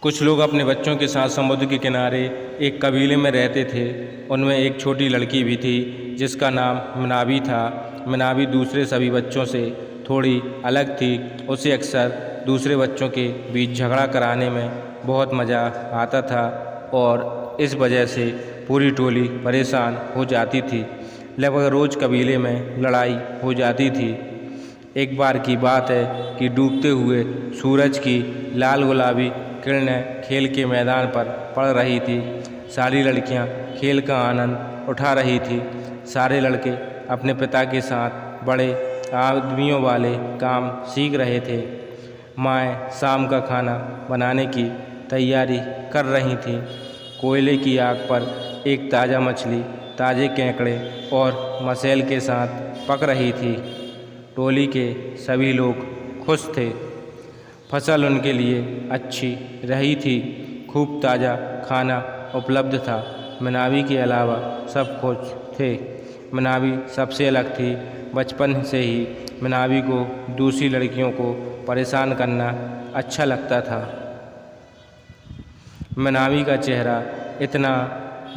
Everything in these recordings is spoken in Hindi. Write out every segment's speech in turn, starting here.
कुछ लोग अपने बच्चों के साथ समुद्र के किनारे एक कबीले में रहते थे। उनमें एक छोटी लड़की भी थी जिसका नाम मिनाबी था। मिनाबी दूसरे सभी बच्चों से थोड़ी अलग थी। उसे अक्सर दूसरे बच्चों के बीच झगड़ा कराने में बहुत मज़ा आता था और इस वजह से पूरी टोली परेशान हो जाती थी। लगभग रोज़ कबीले में लड़ाई हो जाती थी। एक बार की बात है कि डूबते हुए सूरज की लाल गुलाबी किरणें खेल के मैदान पर पड़ रही थी। सारी लड़कियां खेल का आनंद उठा रही थी। सारे लड़के अपने पिता के साथ बड़े आदमियों वाले काम सीख रहे थे। माएँ शाम का खाना बनाने की तैयारी कर रही थीं। कोयले की आग पर एक ताज़ा मछली ताज़े केकड़े और मसेल के साथ पक रही थी। टोली के सभी लोग खुश थे। फसल उनके लिए अच्छी रही थी। खूब ताज़ा खाना उपलब्ध था। मिनाबी के अलावा सब खुश थे। मिनाबी सबसे अलग थी। बचपन से ही मिनाबी को दूसरी लड़कियों को परेशान करना अच्छा लगता था। मिनाबी का चेहरा इतना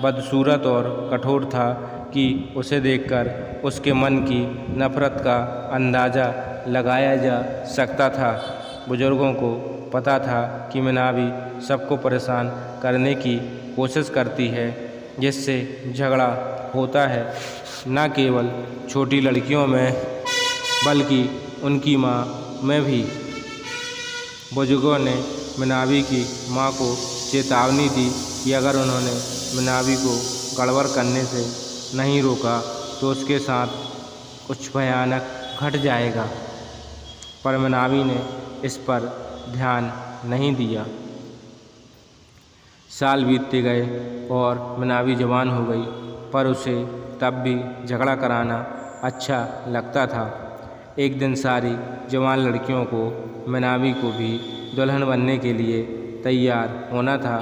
बदसूरत और कठोर था कि उसे देखकर उसके मन की नफ़रत का अंदाज़ा लगाया जा सकता था। बुजुर्गों को पता था कि मिनाबी सबको परेशान करने की कोशिश करती है, जिससे झगड़ा होता है, न केवल छोटी लड़कियों में बल्कि उनकी माँ में भी। बुजुर्गों ने मिनाबी की माँ को चेतावनी दी कि अगर उन्होंने मिनाबी को गड़बड़ करने से नहीं रोका तो उसके साथ कुछ भयानक घट जाएगा। पर मिनाबी ने इस पर ध्यान नहीं दिया। साल बीतते गए और मिनाबी जवान हो गई, पर उसे तब भी झगड़ा कराना अच्छा लगता था। एक दिन सारी जवान लड़कियों को मिनाबी को भी दुल्हन बनने के लिए तैयार होना था।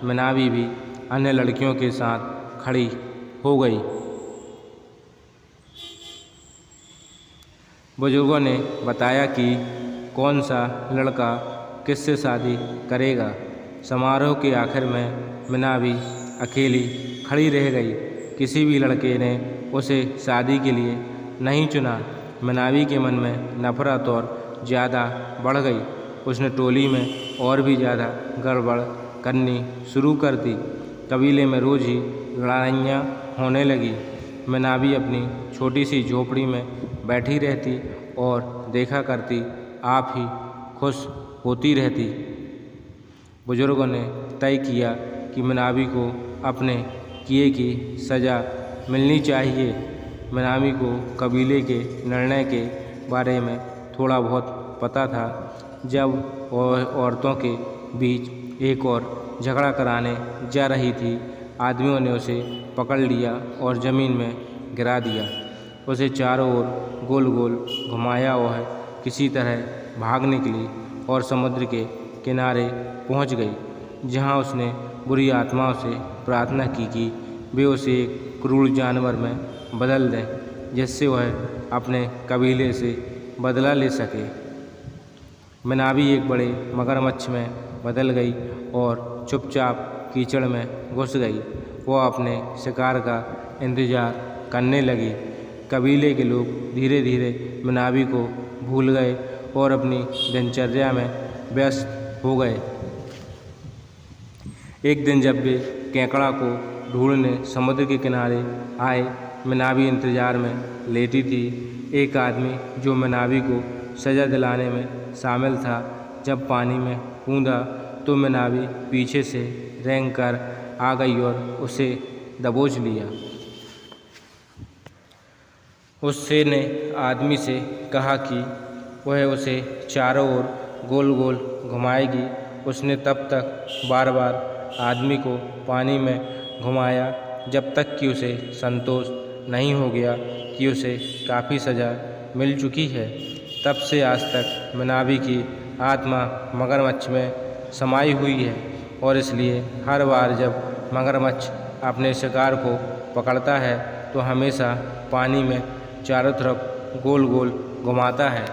मिनाबी भी अन्य लड़कियों के साथ खड़ी हो गई। बुजुर्गों ने बताया कि कौन सा लड़का किससे शादी करेगा। समारोह के आखिर में मिनाबी अकेली खड़ी रह गई। किसी भी लड़के ने उसे शादी के लिए नहीं चुना। मिनाबी के मन में नफ़रत और ज़्यादा बढ़ गई। उसने टोली में और भी ज़्यादा गड़बड़ करनी शुरू कर दी। कबीले में रोज़ ही लड़ाइयाँ होने लगी। मिनाबी अपनी छोटी सी झोपड़ी में बैठी रहती और देखा करती, आप ही खुश होती रहती। बुजुर्गों ने तय किया कि मिनाबी को अपने किए की सज़ा मिलनी चाहिए। मिनाबी को कबीले के निर्णय के बारे में थोड़ा बहुत पता था। जब औरतों के बीच एक और झगड़ा कराने जा रही थी, आदमियों ने उसे पकड़ लिया और ज़मीन में गिरा दिया। उसे चारों ओर गोल गोल घुमाया और किसी तरह भाग निकली और समुद्र के किनारे पहुंच गई, जहां उसने बुरी आत्माओं से प्रार्थना की कि वे उसे एक क्रूर जानवर में बदल दें, जिससे वह अपने कबीले से बदला ले सके। मिनाबी एक बड़े मगरमच्छ में बदल गई और चुपचाप कीचड़ में घुस गई। वह अपने शिकार का इंतज़ार करने लगी। कबीले के लोग धीरे धीरे मिनाबी को भूल गए और अपनी दिनचर्या में व्यस्त हो गए। एक दिन जब वे केकड़ा को ढूंढने समुद्र के किनारे आए, मिनाबी इंतज़ार में लेटी थी। एक आदमी जो मिनाबी को सज़ा दिलाने में शामिल था, जब पानी में कूदा तो मिनाबी पीछे से रेंग कर आ गई और उसे दबोच लिया। उस शेर ने आदमी से कहा कि वह उसे चारों ओर गोल गोल घुमाएगी। उसने तब तक बार बार आदमी को पानी में घुमाया जब तक कि उसे संतोष नहीं हो गया कि उसे काफ़ी सज़ा मिल चुकी है। तब से आज तक मिनाबी की आत्मा मगरमच्छ में समाई हुई है और इसलिए हर बार जब मगरमच्छ अपने शिकार को पकड़ता है तो हमेशा पानी में चारों तरफ गोल गोल घुमाता है।